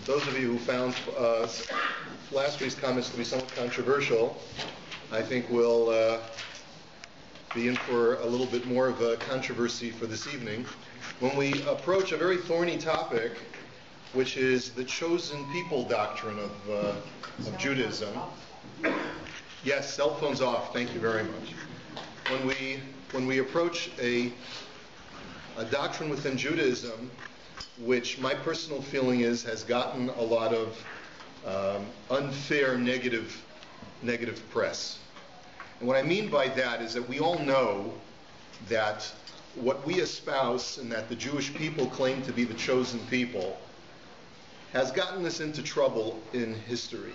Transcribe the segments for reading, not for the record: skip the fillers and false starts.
Those of you who found last week's comments to be somewhat controversial, I think we'll be in for a little bit more of a controversy for this evening when we approach a very thorny topic, which is the chosen people doctrine of Judaism. Yes, cell phones off. Thank you very much. When we approach a doctrine within Judaism, which my personal feeling is has gotten a lot of unfair negative press. And what I mean by that is that we all know that what we espouse and that the Jewish people claim to be the chosen people has gotten us into trouble in history.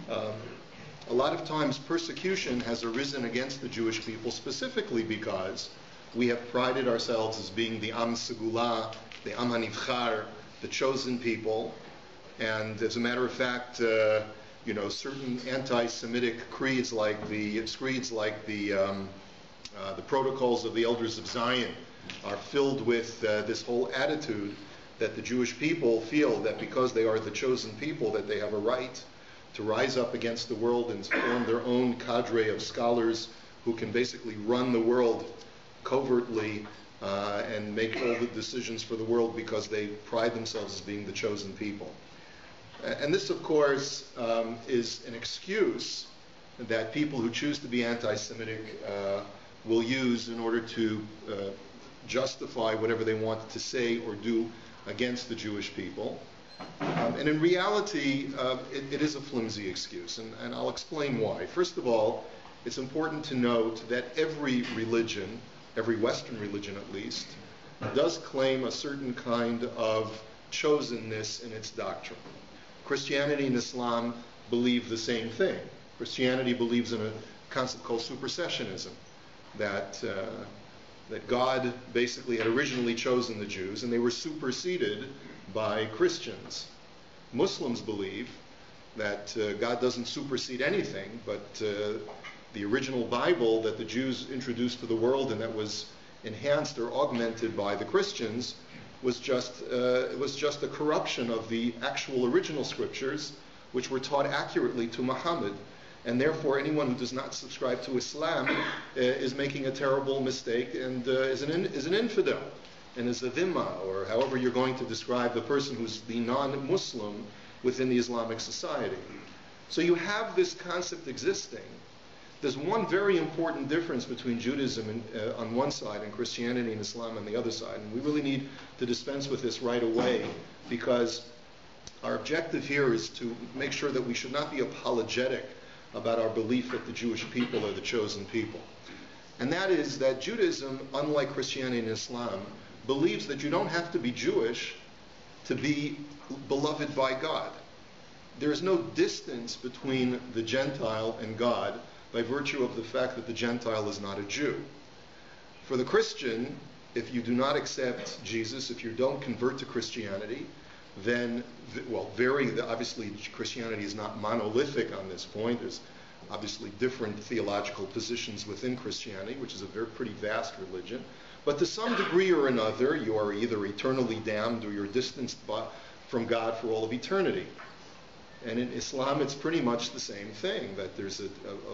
A lot of times persecution has arisen against the Jewish people specifically because we have prided ourselves as being the Am Segulah, the Am HaNivchar, the chosen people. And as a matter of fact, certain anti-Semitic creeds like the Protocols of the Elders of Zion are filled with this whole attitude that the Jewish people feel that because they are the chosen people that they have a right to rise up against the world and form their own cadre of scholars who can basically run the world covertly and make all the decisions for the world because they pride themselves as being the chosen people. And this, of course, is an excuse that people who choose to be anti-Semitic will use in order to justify whatever they want to say or do against the Jewish people. And in reality, it is a flimsy excuse, and I'll explain why. First of all, it's important to note that every religion, every Western religion at least, does claim a certain kind of chosenness in its doctrine. Christianity and Islam believe the same thing. Christianity believes in a concept called supersessionism, that God basically had originally chosen the Jews and they were superseded by Christians. Muslims believe that God doesn't supersede anything, but the original Bible that the Jews introduced to the world and that was enhanced or augmented by the Christians was just a corruption of the actual original scriptures, which were taught accurately to Muhammad. And therefore, anyone who does not subscribe to Islam is making a terrible mistake and is an infidel and is a dhimma, or however you're going to describe the person who's the non-Muslim within the Islamic society. So you have this concept existing. There's one very important difference between Judaism on one side and Christianity and Islam on the other side. And we really need to dispense with this right away because our objective here is to make sure that we should not be apologetic about our belief that the Jewish people are the chosen people. And that is that Judaism, unlike Christianity and Islam, believes that you don't have to be Jewish to be beloved by God. There is no distance between the Gentile and God by virtue of the fact that the Gentile is not a Jew. For the Christian, if you do not accept Jesus, if you don't convert to Christianity, then, obviously Christianity is not monolithic on this point. There's obviously different theological positions within Christianity, which is a pretty vast religion. But to some degree or another, you are either eternally damned or you're distanced from God for all of eternity. And in Islam, it's pretty much the same thing, that there's a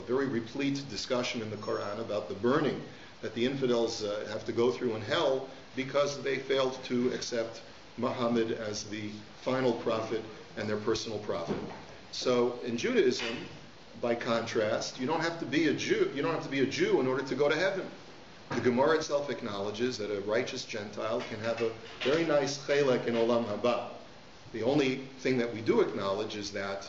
very replete discussion in the Quran about the burning that the infidels have to go through in hell because they failed to accept Muhammad as the final prophet and their personal prophet. So in Judaism, by contrast, you don't have to be a Jew. You don't have to be a Jew in order to go to heaven. The Gemara itself acknowledges that a righteous Gentile can have a very nice chelek in Olam Haba. The only thing that we do acknowledge is that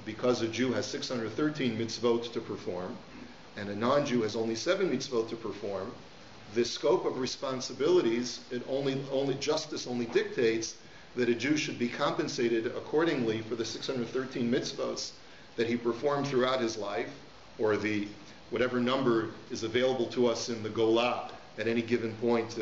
because a Jew has 613 mitzvot to perform and a non-Jew has only 7 mitzvot to perform, the scope of responsibilities, justice only dictates that a Jew should be compensated accordingly for the 613 mitzvot that he performed throughout his life, or the whatever number is available to us in the Golah at any given point,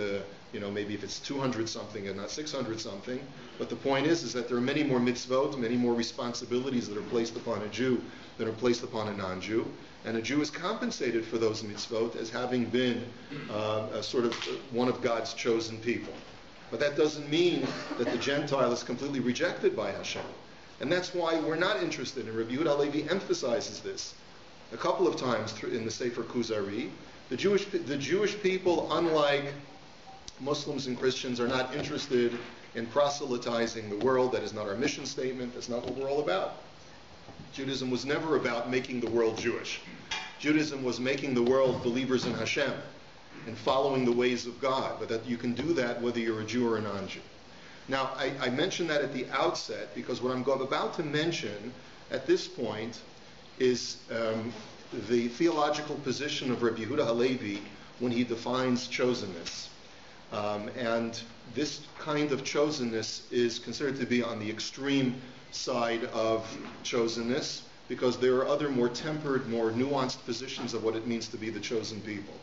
maybe if it's 200 something and not 600 something. But the point is that there are many more mitzvot, many more responsibilities that are placed upon a Jew than are placed upon a non-Jew. And a Jew is compensated for those mitzvot as having been sort of one of God's chosen people. But that doesn't mean that the Gentile is completely rejected by Hashem. And that's why we're not interested, and Rabbi Yehuda Halevi emphasizes this a couple of times in the Sefer KUZARI. The Jewish people, unlike Muslims and Christians, are not interested in proselytizing the world. That is not our mission statement. That's not what we're all about. Judaism was never about making the world Jewish. Judaism was making the world believers in Hashem and following the ways of God. But that you can do that whether you're a Jew or a non-Jew. Now, I mentioned that at the outset because what I'm about to mention at this point is the theological position of Rabbi Yehuda Halevi when he defines chosenness. And this kind of chosenness is considered to be on the extreme side of chosenness because there are other more tempered, more nuanced positions of what it means to be the chosen people.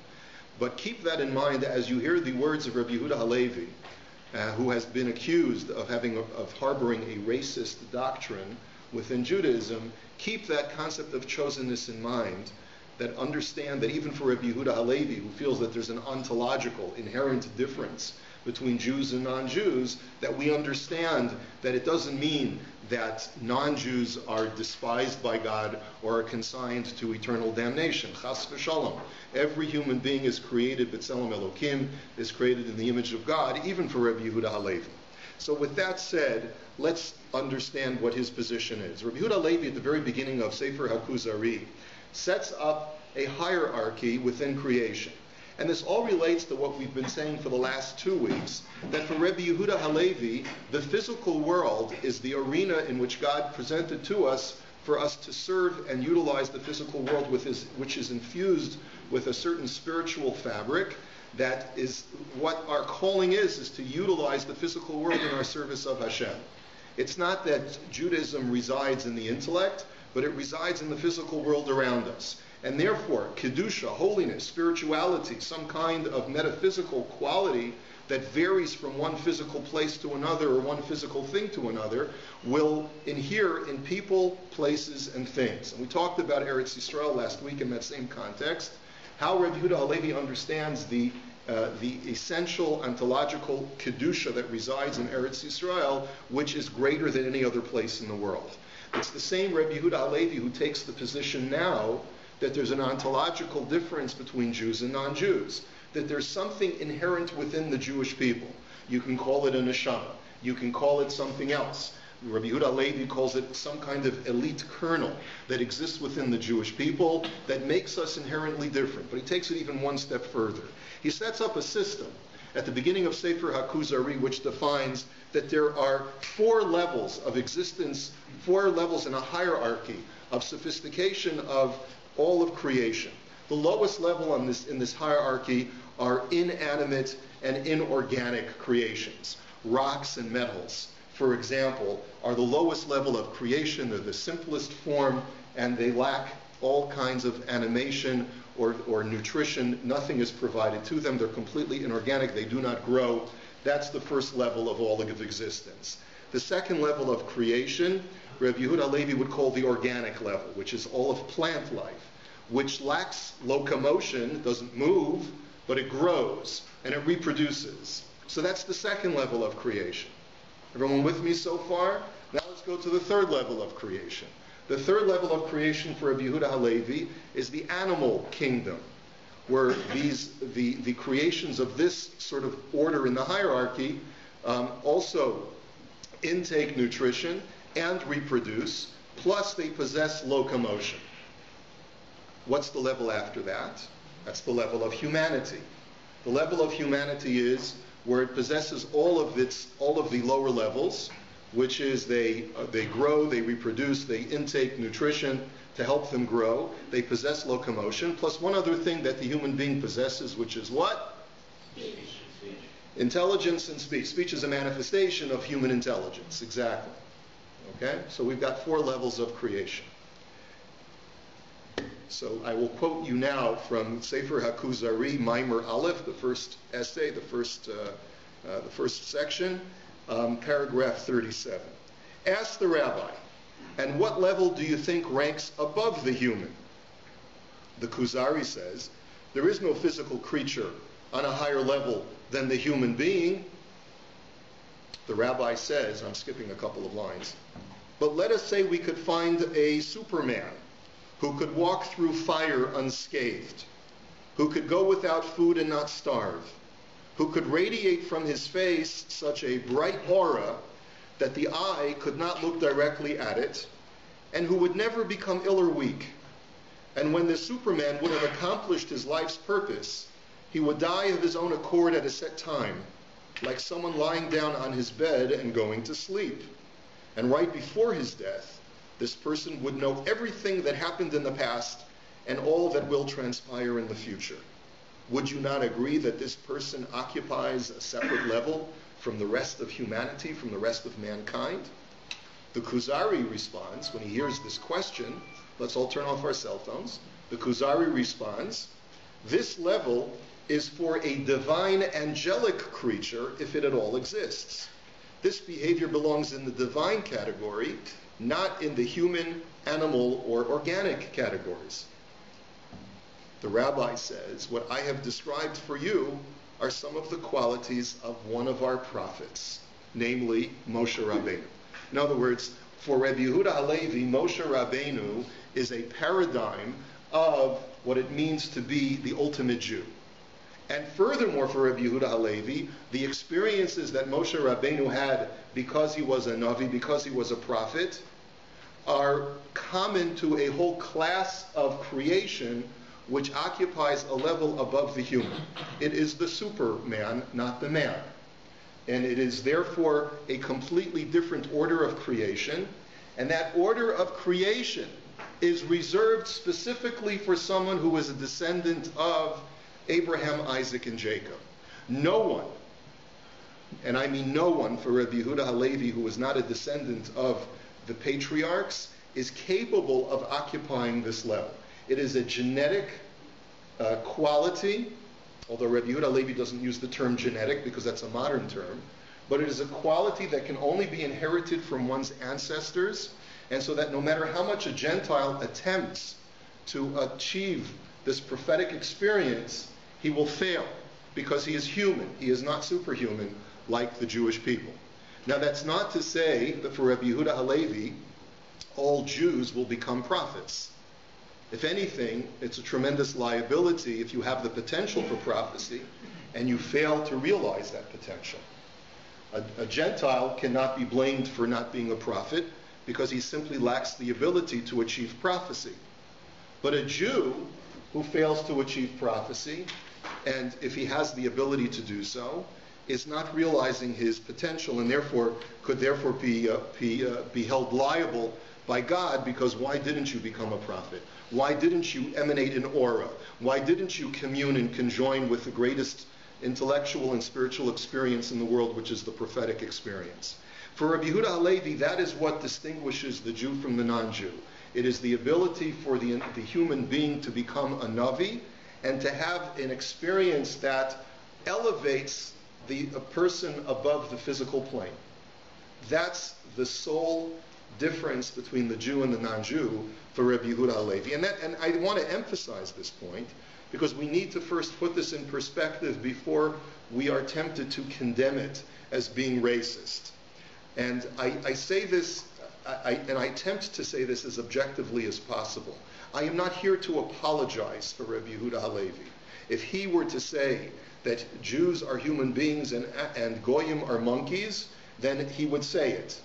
But keep that in mind as you hear the words of Rabbi Yehuda Halevi, who has been accused of harboring a racist doctrine within Judaism. Keep that concept of chosenness in mind, that understand that even for Rabbi Yehuda Halevi, who feels that there's an ontological, inherent difference between Jews and non-Jews, that we understand that it doesn't mean that non-Jews are despised by God or are consigned to eternal damnation. Chas v'shalom. Every human being is created, B'Tselem Elokim, is created in the image of God, even for Rabbi Yehuda Halevi. So with that said, let's understand what his position is. Rabbi Yehuda Halevi, at the very beginning of Sefer HaKuzari, sets up a hierarchy within creation. And this all relates to what we've been saying for the last 2 weeks, that for Rabbi Yehuda Halevi, the physical world is the arena in which God presented to us for us to serve and utilize the physical world which is infused with a certain spiritual fabric. That is what our calling is to utilize the physical world in our service of Hashem. It's not that Judaism resides in the intellect, but it resides in the physical world around us. And therefore, Kedusha, holiness, spirituality, some kind of metaphysical quality that varies from one physical place to another or one physical thing to another will inhere in people, places, and things. And we talked about Eretz Yisrael last week in that same context, how Rabbi Yehuda Halevi understands the essential ontological Kedusha that resides in Eretz Yisrael, which is greater than any other place in the world. It's the same Rabbi Yehuda Halevi who takes the position now that there's an ontological difference between Jews and non-Jews, that there's something inherent within the Jewish people. You can call it a neshama. You can call it something else. Rabbi Yehuda Halevi calls it some kind of elite kernel that exists within the Jewish people that makes us inherently different. But he takes it even one step further. He sets up a system at the beginning of Sefer HaKuzari which defines that there are 4 levels of existence, 4 levels in a hierarchy of sophistication of all of creation. The lowest level in this hierarchy are inanimate and inorganic creations. Rocks and metals, for example, are the lowest level of creation. They're the simplest form, and they lack all kinds of animation or nutrition. Nothing is provided to them. They're completely inorganic. They do not grow. That's the first level of all of existence. The second level of creation, Rabbi Yehuda Halevi would call the organic level, which is all of plant life, which lacks locomotion, doesn't move, but it grows and it reproduces. So that's the second level of creation. Everyone with me so far? Now let's go to the third level of creation. The third level of creation for Rabbi Yehuda Halevi is the animal kingdom, where the creations of this sort of order in the hierarchy also intake nutrition and reproduce, plus they possess locomotion. What's the level after that? That's the level of humanity. The level of humanity is where it possesses all of the lower levels, which is they grow, they reproduce, they intake nutrition to help them grow. They possess locomotion, plus one other thing that the human being possesses, which is what? Speech. Intelligence and speech. Speech is a manifestation of human intelligence, exactly. Okay? So we've got 4 levels of creation. So I will quote you now from Sefer HaKuzari, Maimer Aleph, the first essay, the first section, paragraph 37. Ask the Rabbi, and what level do you think ranks above the human? The KUZARI says, there is no physical creature on a higher level than the human being. The rabbi says, I'm skipping a couple of lines, but let us say we could find a Superman who could walk through fire unscathed, who could go without food and not starve, who could radiate from his face such a bright aura that the eye could not look directly at it, and who would never become ill or weak. And when this Superman would have accomplished his life's purpose, he would die of his own accord at a set time, like someone lying down on his bed and going to sleep. And right before his death, this person would know everything that happened in the past and all that will transpire in the future. Would you not agree that this person occupies a separate level from the rest of humanity, from the rest of mankind? The KUZARI responds, when he hears this question, let's all turn off our cell phones. The KUZARI responds, this level is for a divine angelic creature if it at all exists. This behavior belongs in the divine category, not in the human, animal, or organic categories. The rabbi says, what I have described for you are some of the qualities of one of our prophets, namely Moshe Rabbeinu. In other words, for Rabbi Yehuda Halevi, Moshe Rabbeinu is a paradigm of what it means to be the ultimate Jew. And furthermore, for Rabbi Yehuda Halevi, the experiences that Moshe Rabbeinu had because he was a Navi, because he was a prophet, are common to a whole class of creation which occupies a level above the human. It is the Superman, not the man. And it is therefore a completely different order of creation. And that order of creation is reserved specifically for someone who is a descendant of Abraham, Isaac, and Jacob. No one, and I mean no one for Rabbi Yehuda Halevi who is not a descendant of the patriarchs, is capable of occupying this level. It is a genetic quality, although Rabbi Yehuda Halevi doesn't use the term genetic because that's a modern term, but it is a quality that can only be inherited from one's ancestors, and so that no matter how much a Gentile attempts to achieve this prophetic experience, he will fail because he is human. He is not superhuman like the Jewish people. Now that's not to say that for Rabbi Yehuda Halevi, all Jews will become prophets. If anything, it's a tremendous liability if you have the potential for prophecy and you fail to realize that potential. A Gentile cannot be blamed for not being a prophet because he simply lacks the ability to achieve prophecy. But a Jew who fails to achieve prophecy, and if he has the ability to do so, is not realizing his potential and therefore could therefore be held liable by God, because why didn't you become a prophet? Why didn't you emanate an aura? Why didn't you commune and conjoin with the greatest intellectual and spiritual experience in the world, which is the prophetic experience? For Rabbi Yehuda Halevi, that is what distinguishes the Jew from the non-Jew. It is the ability for the human being to become a Navi and to have an experience that elevates a person above the physical plane. That's the sole difference between the Jew and the non-Jew for Rabbi Yehuda Halevi. And I want to emphasize this point because we need to first put this in perspective before we are tempted to condemn it as being racist. And I say this, and I attempt to say this as objectively as possible. I am not here to apologize for Rabbi Yehuda Halevi. If he were to say that Jews are human beings and Goyim are monkeys, then he would say it.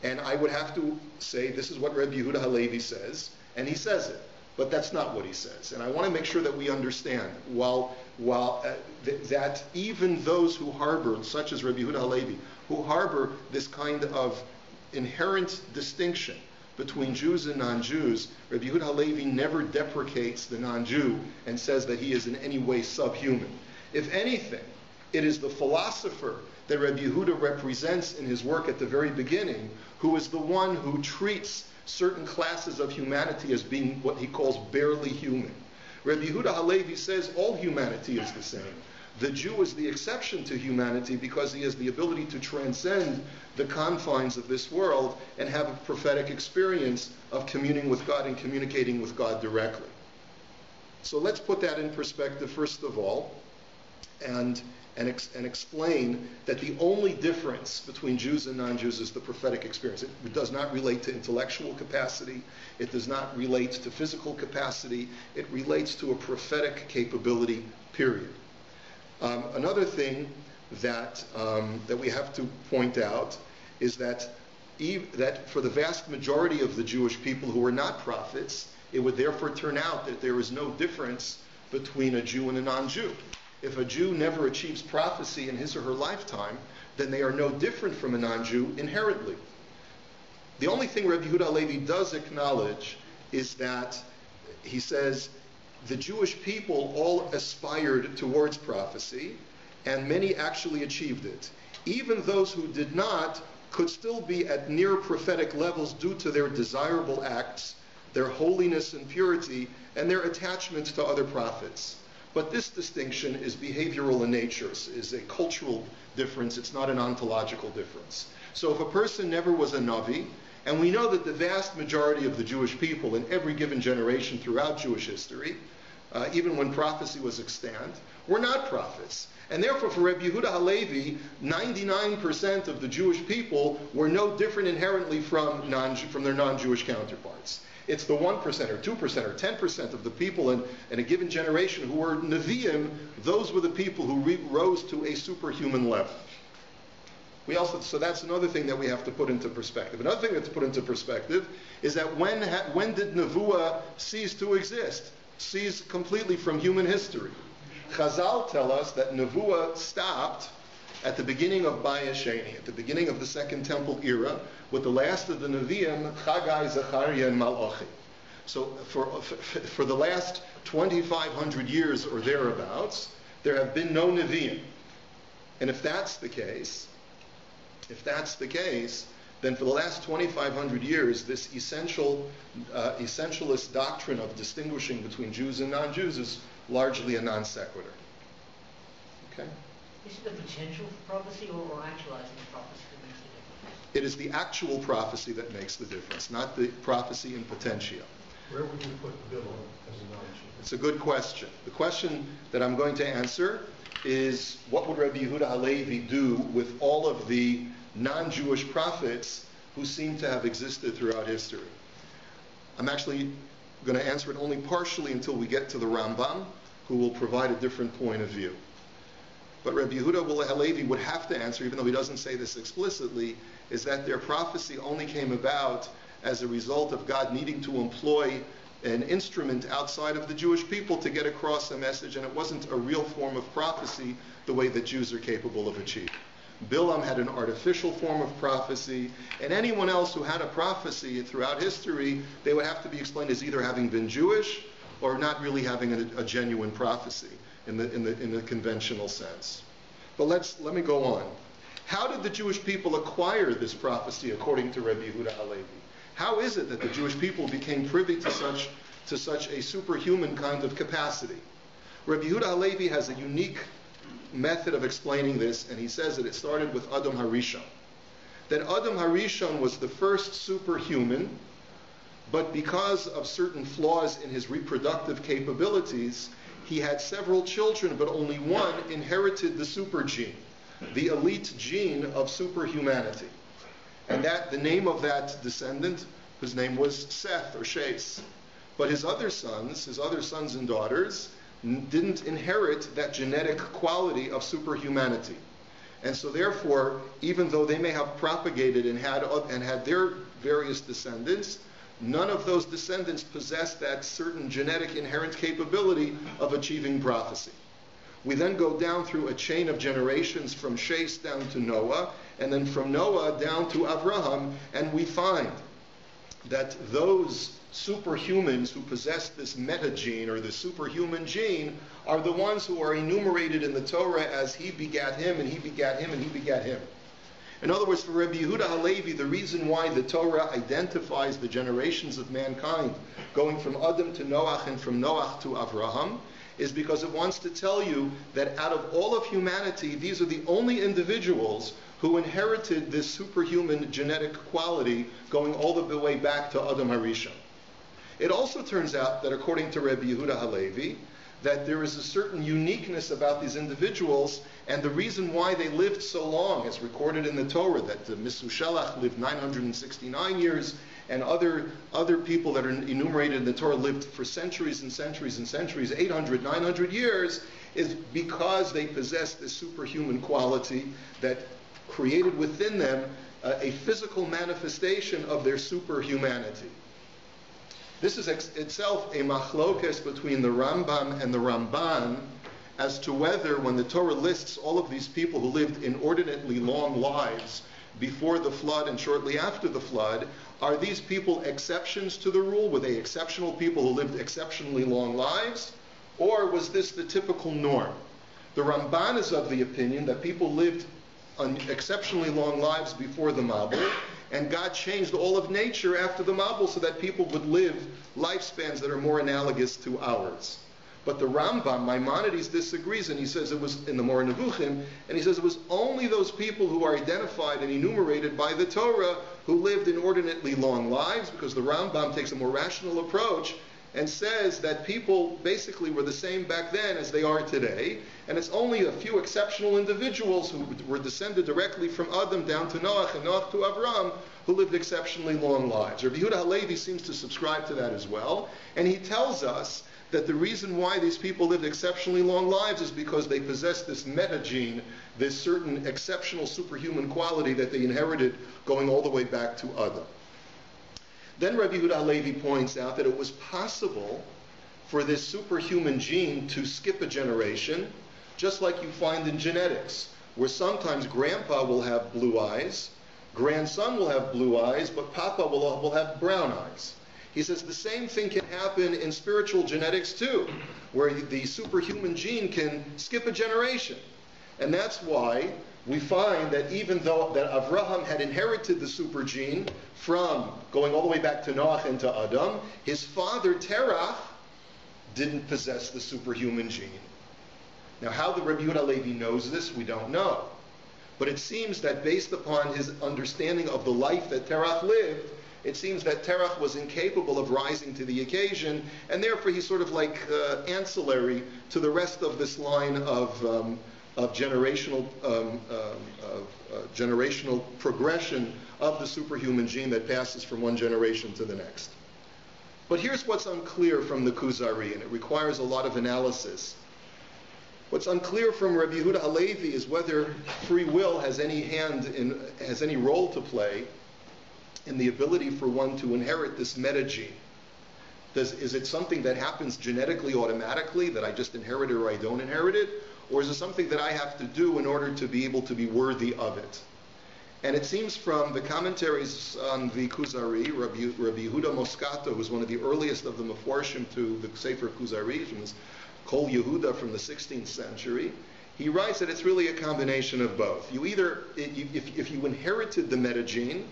And I would have to say, this is what Rabbi Yehuda Halevi says, and he says it. But that's not what he says. And I want to make sure that we understand, that even those who harbor, such as Rabbi Yehuda Halevi, who harbor this kind of inherent distinction between Jews and non-Jews, Rabbi Yehuda Halevi never deprecates the non-Jew and says that he is in any way subhuman. If anything, it is the philosopher that Rabbi Yehuda represents in his work at the very beginning, who is the one who treats certain classes of humanity as being what he calls barely human. Rabbi Yehuda Halevi says all humanity is the same. The Jew is the exception to humanity because he has the ability to transcend the confines of this world and have a prophetic experience of communing with God and communicating with God directly. So let's put that in perspective first of all. And and explain that the only difference between Jews and non-Jews is the prophetic experience. It does not relate to intellectual capacity. It does not relate to physical capacity. It relates to a prophetic capability, period. Another thing that we have to point out is that for the vast majority of the Jewish people who were not prophets, it would therefore turn out that there is no difference between a Jew and a non-Jew. If a Jew never achieves prophecy in his or her lifetime, then they are no different from a non-Jew inherently. The only thing Rabbi Yehuda Halevi does acknowledge is that he says the Jewish people all aspired towards prophecy, and many actually achieved it. Even those who did not could still be at near prophetic levels due to their desirable acts, their holiness and purity, and their attachment to other prophets. But this distinction is behavioral in nature, is a cultural difference. It's not an ontological difference. So if a person never was a Navi, and we know that the vast majority of the Jewish people in every given generation throughout Jewish history, even when prophecy was extant, were not prophets. And therefore, for Rabbi Yehuda Halevi, 99% of the Jewish people were no different inherently from their non-Jewish counterparts. It's the 1% or 2% or 10% of the people in a given generation who were Nevi'im. Those were the people who rose to a superhuman level. So that's another thing that we have to put into perspective. Another thing that's put into perspective is that when did Nevuah cease to exist? Cease completely from human history. Chazal tell us that Nevuah stopped at the beginning of Baya Sheni, at the beginning of the Second Temple era, with the last of the Nevi'im, Chagai, Zechariah, and Malachi. So for the last 2,500 years or thereabouts, there have been no Nevi'im. And if that's the case, then for the last 2,500 years, this essentialist doctrine of distinguishing between Jews and non-Jews is largely a non sequitur. Okay? Is it the potential for prophecy or actualizing prophecy that makes the difference? It is the actual prophecy that makes the difference, not the prophecy in potentia. Where would you put Bilam as a non-Jew? It's a good question. The question that I'm going to answer is, what would Rabbi Yehuda Halevi do with all of the non-Jewish prophets who seem to have existed throughout history? I'm actually going to answer it only partially until we get to the Rambam, who will provide a different point of view. But Rabbi Yehuda Halevi would have to answer, even though he doesn't say this explicitly, is that their prophecy only came about as a result of God needing to employ an instrument outside of the Jewish people to get across a message, and it wasn't a real form of prophecy the way that Jews are capable of achieving. Bilam had an artificial form of prophecy, and anyone else who had a prophecy throughout history, they would have to be explained as either having been Jewish or not really having a genuine prophecy in the conventional sense. But let me go on. How did the Jewish people acquire this prophecy according to Rabbi Yehuda Halevi? How is it that the Jewish people became privy to such a superhuman kind of capacity? Rabbi Yehuda Halevi has a unique method of explaining this, and he says that it started with Adam Harishon. That Adam Harishon was the first superhuman, but because of certain flaws in his reproductive capabilities, he had several children, but only one inherited the super gene, the elite gene of superhumanity. And the name of that descendant, whose name was Seth or Shes. But his other sons and daughters, didn't inherit that genetic quality of superhumanity. And so therefore, even though they may have propagated and had their various descendants, none of those descendants possessed that certain genetic inherent capability of achieving prophecy. We then go down through a chain of generations from Shes down to Noah, and then from Noah down to Avraham, and we find that those superhumans who possess this metagene or the superhuman gene are the ones who are enumerated in the Torah as he begat him, and he begat him, and he begat him. In other words, for Rabbi Yehuda Halevi, the reason why the Torah identifies the generations of mankind going from Adam to Noach and from Noach to Avraham is because it wants to tell you that out of all of humanity, these are the only individuals who inherited this superhuman genetic quality going all the way back to Adam Harishon. It also turns out that according to Rabbi Yehuda Halevi, that there is a certain uniqueness about these individuals, and the reason why they lived so long is recorded in the Torah, that the Mesushelach lived 969 years, and other people that are enumerated in the Torah lived for centuries and centuries and centuries, 800, 900 years, is because they possessed this superhuman quality that created within them a physical manifestation of their superhumanity. This is itself a machlokes between the Rambam and the Ramban as to whether, when the Torah lists all of these people who lived inordinately long lives before the flood and shortly after the flood, are these people exceptions to the rule? Were they exceptional people who lived exceptionally long lives? Or was this the typical norm? The Ramban is of the opinion that people lived exceptionally long lives before the Mabul, and God changed all of nature after the Mabul so that people would live lifespans that are more analogous to ours. But the Rambam, Maimonides, disagrees, and he says it was in the Moreh Nevuchim, and he says it was only those people who are identified and enumerated by the Torah who lived inordinately long lives, because the Rambam takes a more rational approach and says that people basically were the same back then as they are today, and it's only a few exceptional individuals who were descended directly from Adam down to Noach and Noach to Avraham who lived exceptionally long lives. Rabbi Yehuda Halevi seems to subscribe to that as well, and he tells us that the reason why these people lived exceptionally long lives is because they possessed this metagene, this certain exceptional superhuman quality that they inherited going all the way back to Adam. Then Rabbi Yehuda Halevi points out that it was possible for this superhuman gene to skip a generation, just like you find in genetics, where sometimes grandpa will have blue eyes, grandson will have blue eyes, but papa will have brown eyes. He says the same thing can happen in spiritual genetics too, where the superhuman gene can skip a generation. And that's why we find that even though that Avraham had inherited the super gene from going all the way back to Noach and to Adam, his father Terach didn't possess the superhuman gene. Now, how the Rabbi Yehuda Halevi knows this, we don't know. But it seems that based upon his understanding of the life that Terach lived, it seems that Terach was incapable of rising to the occasion, and therefore he's sort of like ancillary to the rest of this line of generational progression of the superhuman gene that passes from one generation to the next. But here's what's unclear from the KUZARI, and it requires a lot of analysis. What's unclear from Rabbi Yehuda Halevi is whether free will has any role to play in the ability for one to inherit this metagene. Is it something that happens genetically, automatically, that I just inherit it or I don't inherit it? Or is it something that I have to do in order to be able to be worthy of it? And it seems from the commentaries on the KUZARI, Rabbi Yehuda Moscato, who's one of the earliest of the Meforshim to the Sefer KUZARI, from his Kol Yehuda from the 16th century, he writes that it's really a combination of both. You either, if you inherited the metagene,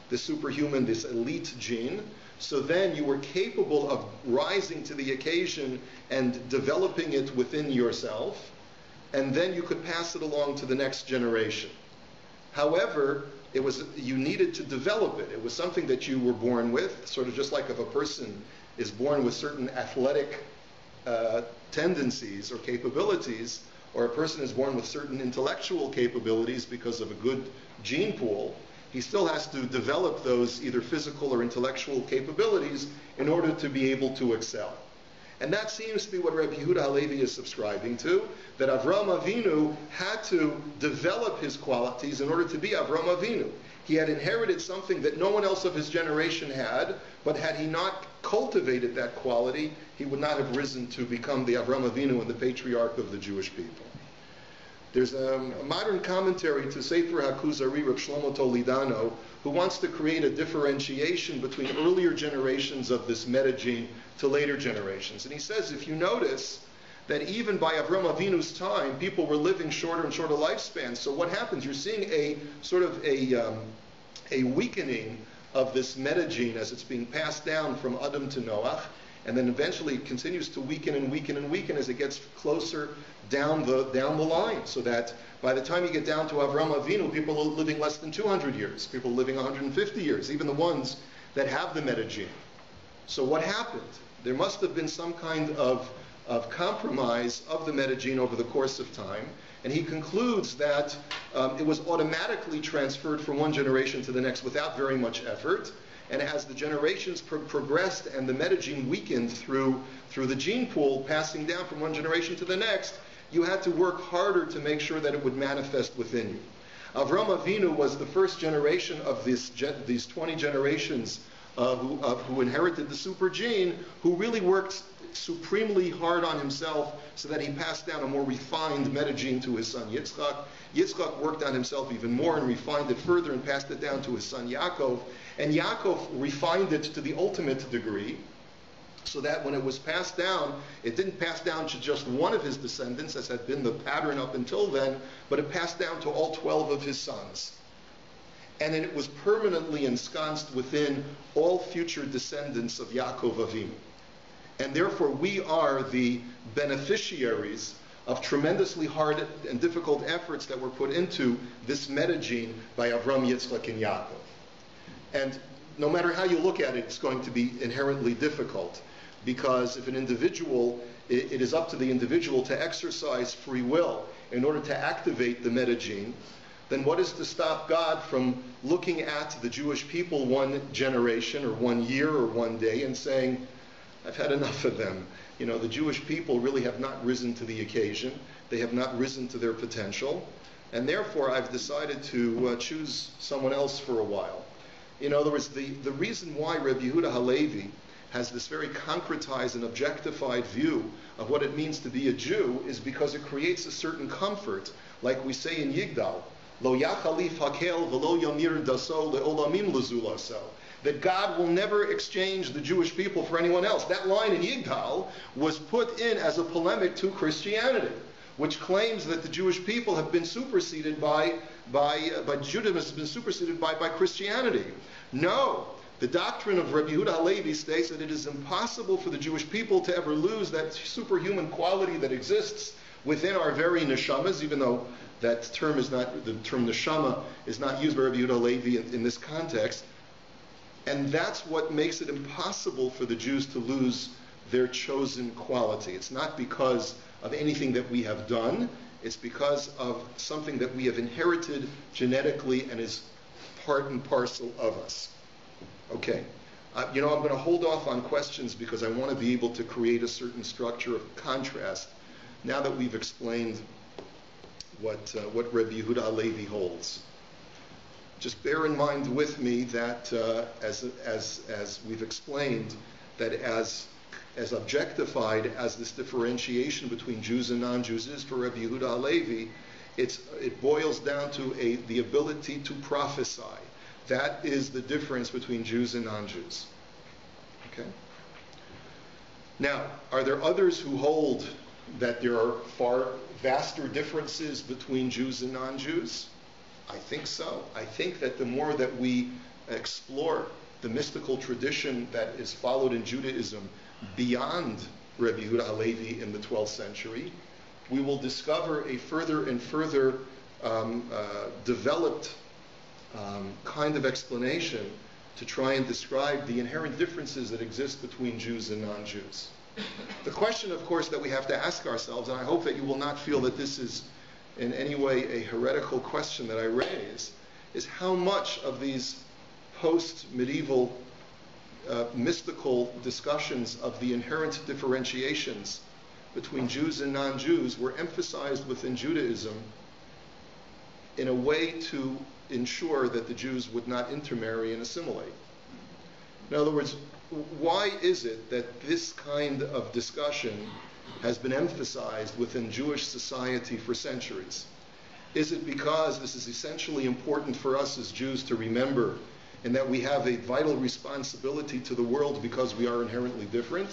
the superhuman, this elite gene, so then you were capable of rising to the occasion and developing it within yourself, and then you could pass it along to the next generation. However, you needed to develop it. It was something that you were born with, sort of just like if a person is born with certain athletic tendencies or capabilities, or a person is born with certain intellectual capabilities because of a good gene pool, he still has to develop those either physical or intellectual capabilities in order to be able to excel. And that seems to be what Rabbi Yehuda Halevi is subscribing to, that Avraham Avinu had to develop his qualities in order to be Avraham Avinu. He had inherited something that no one else of his generation had, but had he not cultivated that quality, he would not have risen to become the Avraham Avinu and the patriarch of the Jewish people. There's a modern commentary to Sefer HaKuzari, Reb Shlomo Toledano, who wants to create a differentiation between earlier generations of this metagene to later generations. And he says, if you notice that even by Avraham Avinu's time, people were living shorter and shorter lifespans. So what happens? You're seeing a sort of a weakening of this metagene as it's being passed down from Adam to Noach, and then eventually it continues to weaken and weaken and weaken as it gets closer down the line, so that by the time you get down to Avraham Avinu, people are living less than 200 years. People are living 150 years, even the ones that have the metagene. So what happened? There must have been some kind of of compromise of the metagene over the course of time. And he concludes that it was automatically transferred from one generation to the next without very much effort. And as the generations progressed and the metagene weakened through the gene pool passing down from one generation to the next, you had to work harder to make sure that it would manifest within you. Avraham Avinu was the first generation of these 20 generations who inherited the super gene, who really worked supremely hard on himself so that he passed down a more refined metagene to his son Yitzchak. Yitzchak worked on himself even more and refined it further and passed it down to his son Yaakov. And Yaakov refined it to the ultimate degree, so that when it was passed down, it didn't pass down to just one of his descendants, as had been the pattern up until then, but it passed down to all 12 of his sons. And then it was permanently ensconced within all future descendants of Yaakov Avinu. And therefore we are the beneficiaries of tremendously hard and difficult efforts that were put into this metagene by Avraham, Yitzchak, and Yaakov. And no matter how you look at it, it's going to be inherently difficult, because if an individual, it is up to the individual to exercise free will in order to activate the metagene, then what is to stop God from looking at the Jewish people one generation or 1 year or 1 day and saying, I've had enough of them. You know, the Jewish people really have not risen to the occasion. They have not risen to their potential. And therefore, I've decided to choose someone else for a while. In other words, the reason why Rabbi Yehuda Halevi has this very concretized and objectified view of what it means to be a Jew is because it creates a certain comfort, like we say in Yigdal, Lo yachalif hakel v'lo yamir daso le'olamim lezulaso, that God will never exchange the Jewish people for anyone else. That line in Yigdal was put in as a polemic to Christianity, which claims that the Jewish people have been superseded by Judaism, has been superseded by Christianity. No. The doctrine of Rabbi Yehuda Halevi states that it is impossible for the Jewish people to ever lose that superhuman quality that exists within our very neshamas, even though that term is not, the term neshama is not used by Rabbi Yehuda Halevi in this context. And that's what makes it impossible for the Jews to lose their chosen quality. It's not because of anything that we have done. It's because of something that we have inherited genetically and is part and parcel of us. Okay. I'm going to hold off on questions because I want to be able to create a certain structure of contrast now that we've explained what Rabbi Yehuda Halevi holds. Just bear in mind with me that as we've explained, that as objectified as this differentiation between Jews and non-Jews is for Rabbi Yehuda Halevi, it boils down to the ability to prophesy. That is the difference between Jews and non-Jews. Okay? Now, are there others who hold that there are far vaster differences between Jews and non-Jews? I think so. I think that the more that we explore the mystical tradition that is followed in Judaism beyond Rabbi Yehuda Halevi in the 12th century, we will discover a further and further developed kind of explanation to try and describe the inherent differences that exist between Jews and non-Jews. The question, of course, that we have to ask ourselves, and I hope that you will not feel that this is in any way a heretical question that I raise, is how much of these post-medieval mystical discussions of the inherent differentiations between Jews and non-Jews were emphasized within Judaism in a way to ensure that the Jews would not intermarry and assimilate. In other words, why is it that this kind of discussion has been emphasized within Jewish society for centuries? Is it because this is essentially important for us as Jews to remember, and that we have a vital responsibility to the world because we are inherently different?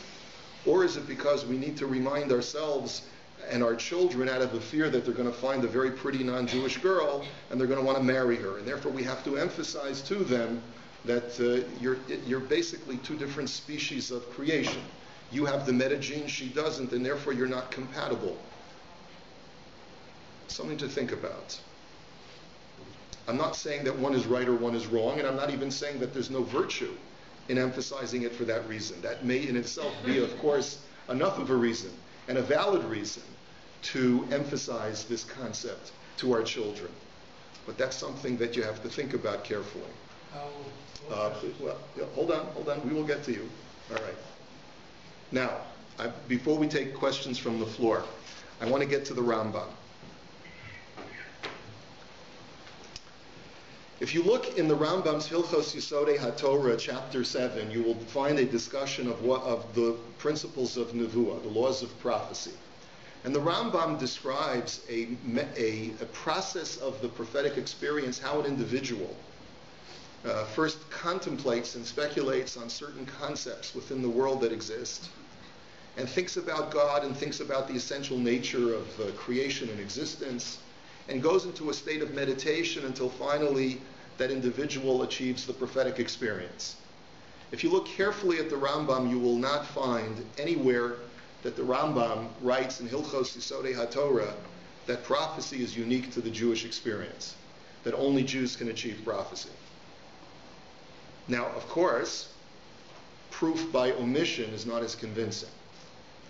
Or is it because we need to remind ourselves and our children out of the fear that they're going to find a very pretty non-Jewish girl and they're going to want to marry her, and therefore we have to emphasize to them that you're basically two different species of creation. You have the metagene, she doesn't, and therefore you're not compatible. Something to think about. I'm not saying that one is right or one is wrong, and I'm not even saying that there's no virtue in emphasizing it for that reason. That may in itself be, of course, enough of a reason. and a valid reason to emphasize this concept to our children. But that's something that you have to think about carefully. Hold on, we will get to you. All right. Now, before we take questions from the floor, I want to get to the Rambam. If you look in the Rambam's Hilchos Yisodei HaTorah, chapter 7, you will find a discussion of the principles of Nevuah, the laws of prophecy. And the Rambam describes a process of the prophetic experience, how an individual first contemplates and speculates on certain concepts within the world that exist, and thinks about God and thinks about the essential nature of creation and existence, and goes into a state of meditation until finally that individual achieves the prophetic experience. If you look carefully at the Rambam, you will not find anywhere that the Rambam writes in Hilchos Yisodei HaTorah that prophecy is unique to the Jewish experience, that only Jews can achieve prophecy. Now, of course, proof by omission is not as convincing.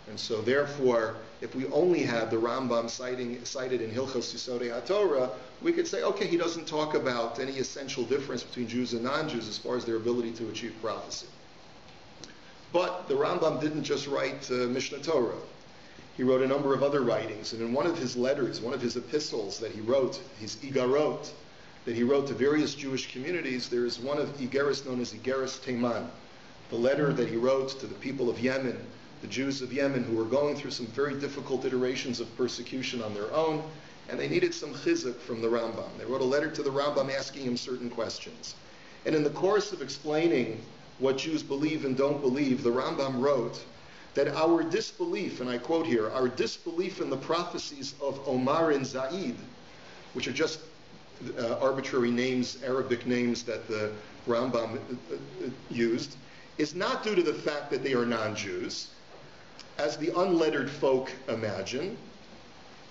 And so therefore, if we only had the Rambam cited in Hilchos Yisodei HaTorah, we could say, okay, he doesn't talk about any essential difference between Jews and non-Jews as far as their ability to achieve prophecy. But the Rambam didn't just write Mishnah Torah. He wrote a number of other writings, and in one of his letters, one of his epistles that he wrote, his Igarot, that he wrote to various Jewish communities, there is one of Igeris known as Igeris Teiman, the letter that he wrote to the people of Yemen, the Jews of Yemen who were going through some very difficult iterations of persecution on their own, and they needed some chizuk from the Rambam. They wrote a letter to the Rambam asking him certain questions. And in the course of explaining what Jews believe and don't believe, the Rambam wrote that our disbelief, and I quote here, our disbelief in the prophecies of Omar and Zaid, which are just arbitrary names, Arabic names that the Rambam used, is not due to the fact that they are non-Jews, as the unlettered folk imagine,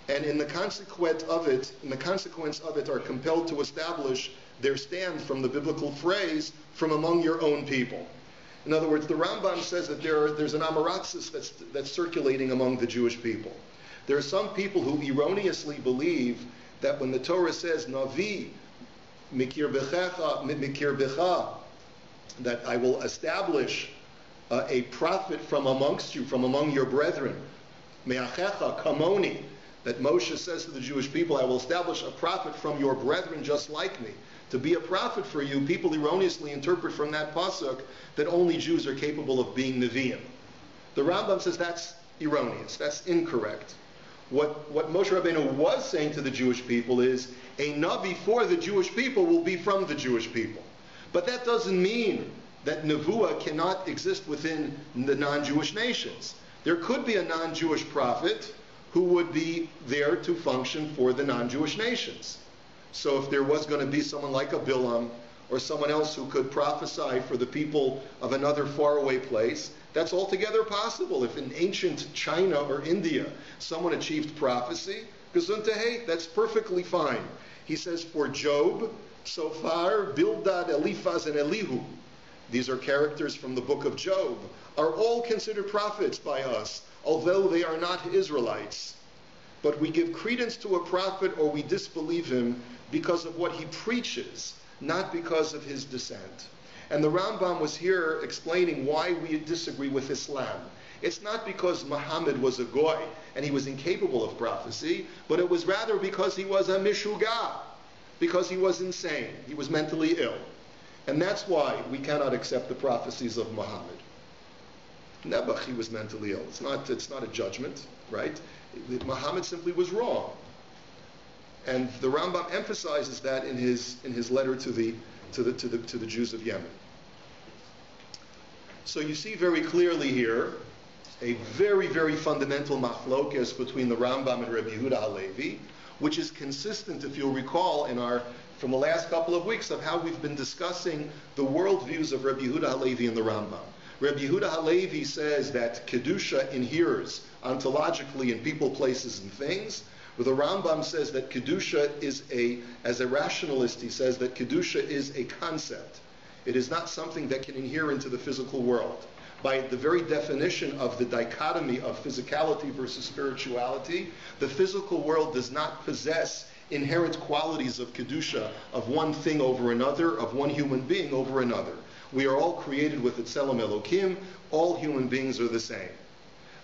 and in the consequence of it are compelled to establish their stand from the biblical phrase, from among your own people. In other words, the Rambam says that there's an amaratzis that's circulating among the Jewish people. There are some people who erroneously believe that when the Torah says, Navi, mikir becha, that I will establish a prophet from amongst you, from among your brethren, me'achecha kamoni, that Moshe says to the Jewish people, I will establish a prophet from your brethren just like me. To be a prophet for you, people erroneously interpret from that pasuk that only Jews are capable of being Nevi'im. The Rambam says that's erroneous, that's incorrect. What Moshe Rabbeinu was saying to the Jewish people is, a Navi for the Jewish people will be from the Jewish people. But that doesn't mean that Nevuah cannot exist within the non-Jewish nations. There could be a non-Jewish prophet who would be there to function for the non-Jewish nations. So if there was going to be someone like a Bilam or someone else who could prophesy for the people of another faraway place, that's altogether possible. If in ancient China or India someone achieved prophecy, gesundheit, that's perfectly fine. He says for Job, Sophar, Bildad, Eliphaz, and Elihu, these are characters from the book of Job, are all considered prophets by us, although they are not Israelites. But we give credence to a prophet or we disbelieve him because of what he preaches, not because of his descent. And the Rambam was here explaining why we disagree with Islam. It's not because Muhammad was a goy and he was incapable of prophecy, but it was rather because he was a mishuga, because he was insane, he was mentally ill. And that's why we cannot accept the prophecies of Muhammad. Nebuch, he was mentally ill. It's not a judgment, right? Muhammad simply was wrong. And the Rambam emphasizes that in his letter to the Jews of Yemen. So you see very clearly here a very, very fundamental machlokes between the Rambam and Rabbi Yehuda Halevi, which is consistent, if you'll recall, from the last couple of weeks of how we've been discussing the worldviews of Rabbi Yehuda Halevi and the Rambam. Rabbi Yehuda Halevi says that Kedusha inheres ontologically in people, places, and things. But the Rambam says that Kedusha is as a rationalist, he says that Kedusha is a concept. It is not something that can inhere into the physical world. by the very definition of the dichotomy of physicality versus spirituality, the physical world does not possess inherent qualities of kedusha, of one thing over another, of one human being over another. We are all created with Tselem Elokim. All human beings are the same.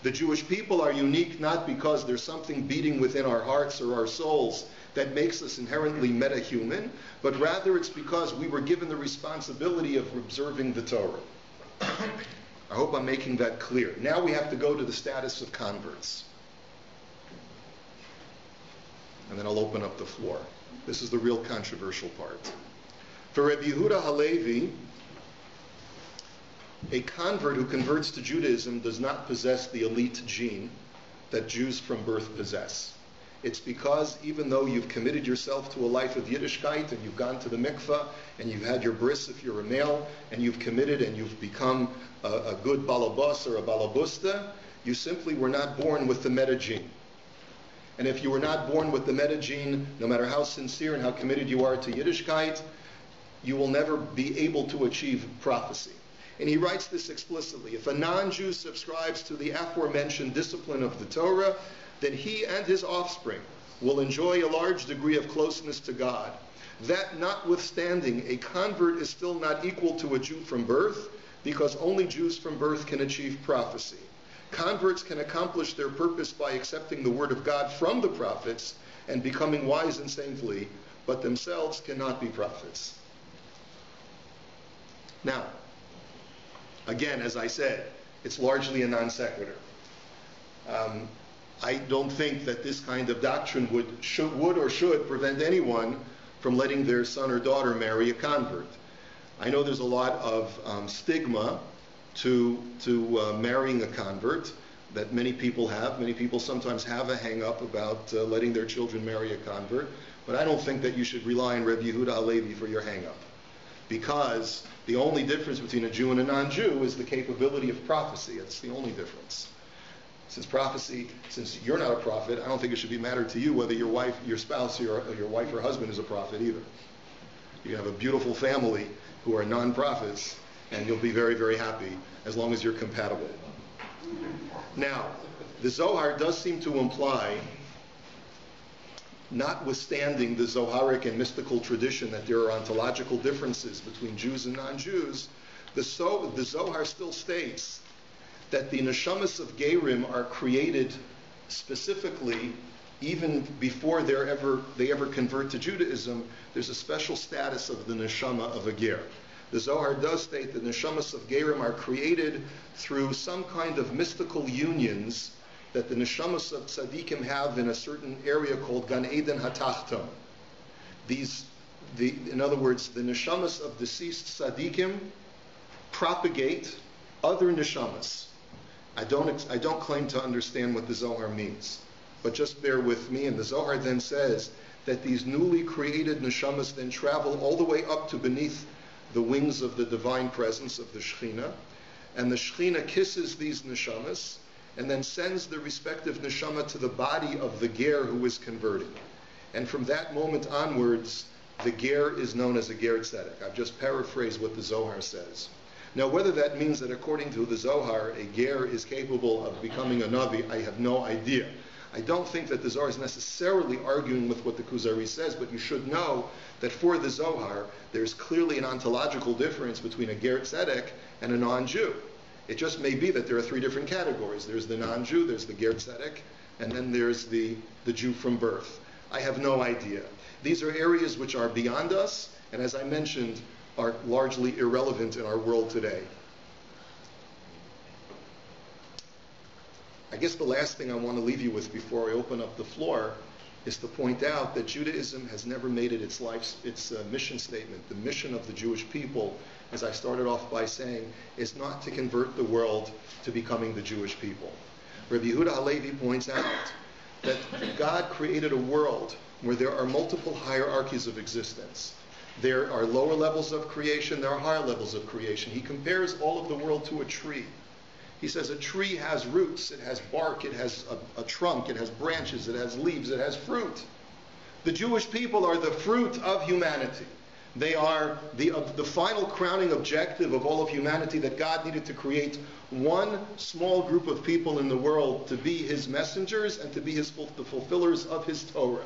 The Jewish people are unique not because there's something beating within our hearts or our souls that makes us inherently meta-human, but rather it's because we were given the responsibility of observing the Torah. I hope I'm making that clear. Now we have to go to the status of converts. And then I'll open up the floor. This is the real controversial part. For Rabbi Yehuda Halevi, a convert who converts to Judaism does not possess the elite gene that Jews from birth possess. It's because even though you've committed yourself to a life of Yiddishkeit and you've gone to the mikveh and you've had your bris if you're a male and you've committed and you've become a good balabas or a balabusta, you simply were not born with the meta gene. And if you were not born with the meta gene, no matter how sincere and how committed you are to Yiddishkeit, you will never be able to achieve prophecy. And he writes this explicitly. If a non-Jew subscribes to the aforementioned discipline of the Torah, then he and his offspring will enjoy a large degree of closeness to God. That notwithstanding, a convert is still not equal to a Jew from birth, because only Jews from birth can achieve prophecy. Converts can accomplish their purpose by accepting the word of God from the prophets and becoming wise and saintly, but themselves cannot be prophets. Now, again, as I said, it's largely a non sequitur. I don't think that this kind of doctrine would or should prevent anyone from letting their son or daughter marry a convert. I know there's a lot of stigma to marrying a convert that many people have. Many people sometimes have a hang-up about letting their children marry a convert, but I don't think that you should rely on Rabbi Yehuda Halevi for your hang-up, because the only difference between a Jew and a non-Jew is the capability of prophecy. It's the only difference. Since you're not a prophet, I don't think it should be matter to you whether your spouse, your wife or husband is a prophet either. You have a beautiful family who are non-prophets, and you'll be very, very happy as long as you're compatible. Now, the Zohar does seem to imply, notwithstanding the Zoharic and mystical tradition that there are ontological differences between Jews and non-Jews, the Zohar still states that the neshamas of Gerim are created specifically even before they ever convert to Judaism. There's a special status of the neshama of a ger. The Zohar does state that neshamas of Gerim are created through some kind of mystical unions that the neshamas of tzaddikim have in a certain area called Gan Eden HaTachton. In other words, the neshamas of deceased tzaddikim propagate other neshamas. I don't claim to understand what the Zohar means, but just bear with me. And the Zohar then says that these newly created neshamas then travel all the way up to beneath the wings of the divine presence of the Shekhinah, and the Shekhinah kisses these neshamas and then sends the respective neshama to the body of the ger who is converting. And from that moment onwards, the ger is known as a ger tzedek. I've just paraphrased what the Zohar says. Now, whether that means that according to the Zohar, a ger is capable of becoming a Navi, I have no idea. I don't think that the Zohar is necessarily arguing with what the KUZARI says, but you should know that for the Zohar, there's clearly an ontological difference between a ger tzedek and a non-Jew. It just may be that there are three different categories. There's the non-Jew, there's the ger tzedek, and then there's the Jew from birth. I have no idea. These are areas which are beyond us, and as I mentioned, are largely irrelevant in our world today. I guess the last thing I want to leave you with before I open up the floor is to point out that Judaism has never made it its mission statement. The mission of the Jewish people, as I started off by saying, is not to convert the world to becoming the Jewish people. Rabbi Yehuda Halevi points out that God created a world where there are multiple hierarchies of existence. There are lower levels of creation, there are higher levels of creation. He compares all of the world to a tree. He says a tree has roots, it has bark, it has a trunk, it has branches, it has leaves, it has fruit. The Jewish people are the fruit of humanity. They are the final crowning objective of all of humanity, that God needed to create one small group of people in the world to be his messengers and to be the fulfillers of his Torah.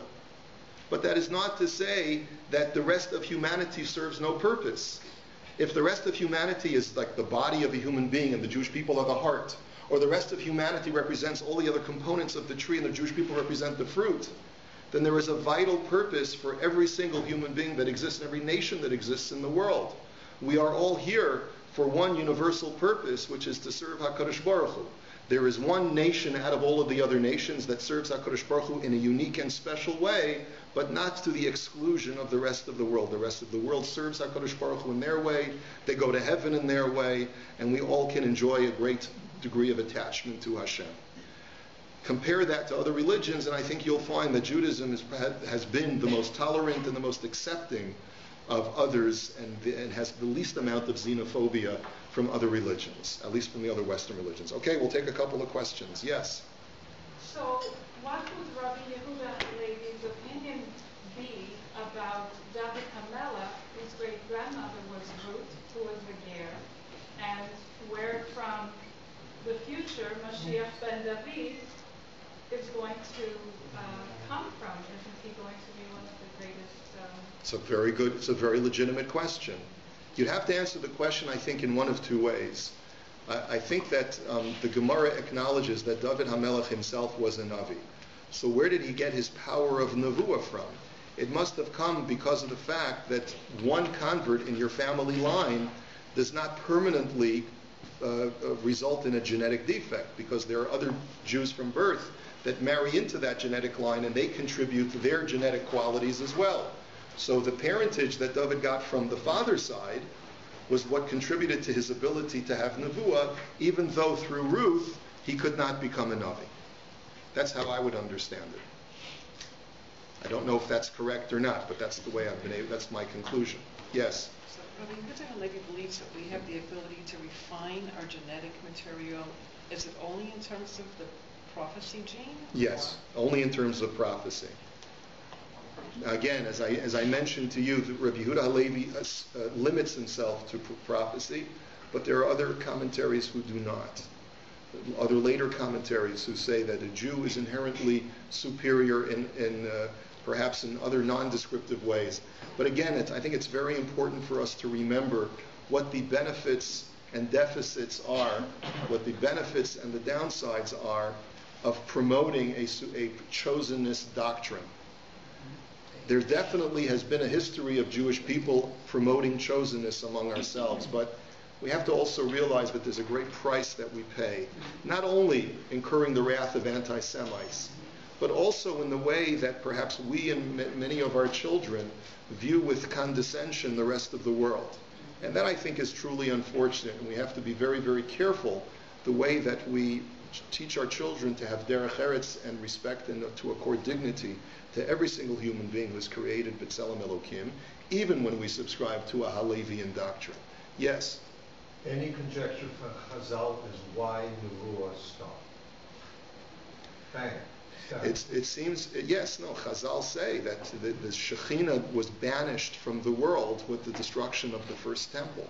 But that is not to say that the rest of humanity serves no purpose. If the rest of humanity is like the body of a human being and the Jewish people are the heart, or the rest of humanity represents all the other components of the tree and the Jewish people represent the fruit, then there is a vital purpose for every single human being that exists in every nation that exists in the world. We are all here for one universal purpose, which is to serve HaKadosh Baruch Hu. There is one nation out of all of the other nations that serves HaKadosh Baruch Hu in a unique and special way, but not to the exclusion of the rest of the world. The rest of the world serves HaKadosh Baruch Hu in their way, they go to heaven in their way, and we all can enjoy a great degree of attachment to Hashem. Compare that to other religions, and I think you'll find that Judaism has been the most tolerant and the most accepting of others, and has the least amount of xenophobia from other religions, at least from the other Western religions. Okay, we'll take a couple of questions. Yes? So, what would Rabbi Yehuda Levi's opinion be about David HaMelech, whose great-grandmother was Ruth, who was the Ger, and where from the future Mashiach ben David is going to come from? Isn't he going to be one of the greatest? It's a very legitimate question. You'd have to answer the question, I think, in one of two ways. I think that the Gemara acknowledges that David HaMelech himself was a Navi. So where did he get his power of Nevuah from? It must have come because of the fact that one convert in your family line does not permanently result in a genetic defect, because there are other Jews from birth that marry into that genetic line, and they contribute to their genetic qualities as well. So the parentage that David got from the father's side was what contributed to his ability to have Nevuah, even though through Ruth he could not become a Navi. That's how I would understand it. I don't know if that's correct or not, but that's the way that's my conclusion. Yes? So Rabbi Yehuda Levi believes that we have the ability to refine our genetic material. Is it only in terms of the prophecy gene? Yes, only in terms of prophecy. Again, as I mentioned to you, Rabbi Yehuda Halevi limits himself to prophecy, but there are other commentaries who do not. Other later commentaries who say that a Jew is inherently superior in perhaps in other non-descriptive ways. But again, I think it's very important for us to remember what the benefits and deficits are, what the benefits and the downsides are of promoting a chosenness doctrine. There definitely has been a history of Jewish people promoting chosenness among ourselves, but we have to also realize that there's a great price that we pay, not only incurring the wrath of anti-Semites, but also in the way that perhaps we and many of our children view with condescension the rest of the world. And that, I think, is truly unfortunate, and we have to be very, very careful the way that we teach our children to have derech eretz and respect and to accord dignity to every single human being who is created b'tselem Elokim, even when we subscribe to a Halevian doctrine. Yes? Any conjecture from Chazal is why Nevuah stopped? Bang. It seems, yes, no, Chazal say that the Shekhinah was banished from the world with the destruction of the first temple.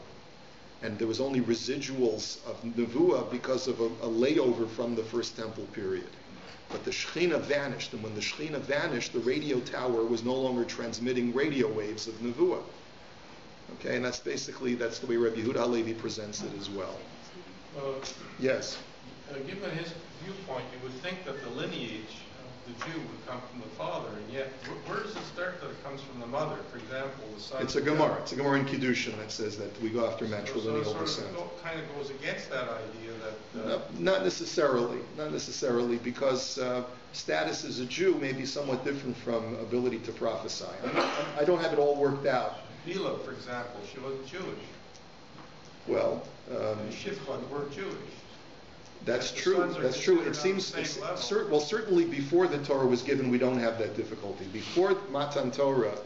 And there was only residuals of Nevuah because of a layover from the first temple period. But the Shekhinah vanished, and when the Shekhinah vanished, the radio tower was no longer transmitting radio waves of Nevuah. Okay, and that's the way Rabbi Yehuda Halevi presents it as well. Yes? Given his viewpoint, you would think that the lineage of the Jew would come from the father, and yet where does it start that it comes from the mother? For example, the son. It's a Gemara. It's a Gemara in Kiddushin that says that we go after matrilineal descent. descent. So it kind of goes against that idea that... No, not necessarily, because status as a Jew may be somewhat different from ability to prophesy. I don't have it all worked out. Bila, for example, she wasn't Jewish. Well, Shifcha were Jewish. That's true. That's true. It seems, certainly before the Torah was given, we don't have that difficulty. Before Matan Torah,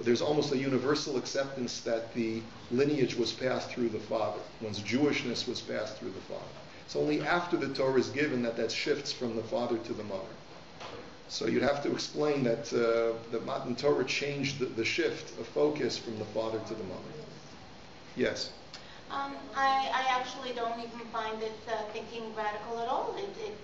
there's almost a universal acceptance that the lineage was passed through the father. One's Jewishness was passed through the father. It's only after the Torah is given that shifts from the father to the mother. So you'd have to explain that the Matan Torah changed the shift of focus from the father to the mother. Yes? I actually don't even find this thinking radical at all. It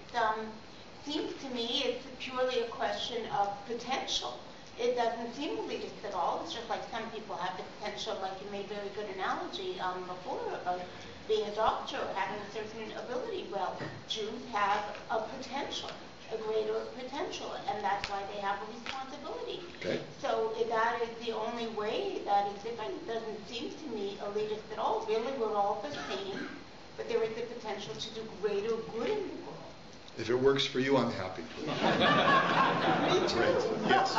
seems to me it's purely a question of potential. It doesn't seem religious at all. It's just like some people have the potential, like you made a very good analogy before about being a doctor or having a certain ability. Well, Jews have a potential, a greater potential, and that's why they have a responsibility. Okay. So if that is the only way that is different, it doesn't seem to me elitist at all. Really, we're all the same, but there is the potential to do greater good in the world. If it works for you, I'm happy. Me too. Right. Yes.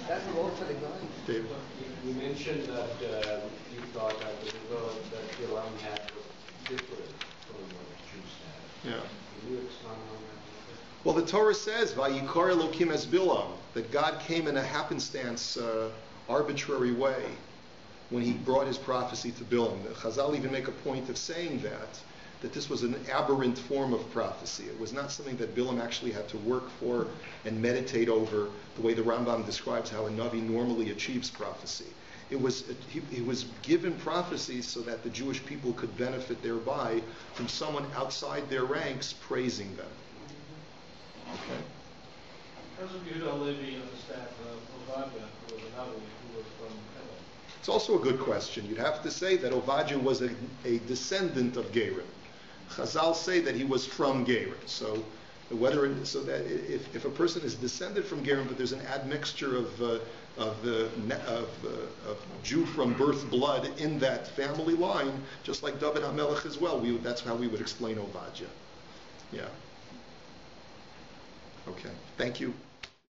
That's the vote for the guy. David. You mentioned that you thought that the result that Bilam had was different from what the Jews had. Yeah. Can you expound on that? Well, the Torah says, "Vayikar Elokim es Bilam," that God came in a happenstance, arbitrary way when He brought His prophecy to Bilam. The Chazal even make a point of saying that this was an aberrant form of prophecy. It was not something that Bilam actually had to work for and meditate over, the way the Rambam describes how a Navi normally achieves prophecy. He was given prophecy so that the Jewish people could benefit thereby from someone outside their ranks praising them. Okay. Doesn't Yehuda Levi understand Ovadia, who was another who was from Elam? It's also a good question. You'd have to say that Ovadia was a descendant of Gerim. Chazal say that he was from Gerim. So if a person is descended from Gerim, but there's an admixture of Jew from birth blood in that family line, just like David HaMelech as well, that's how we would explain Ovadia. Yeah. Okay. Thank you.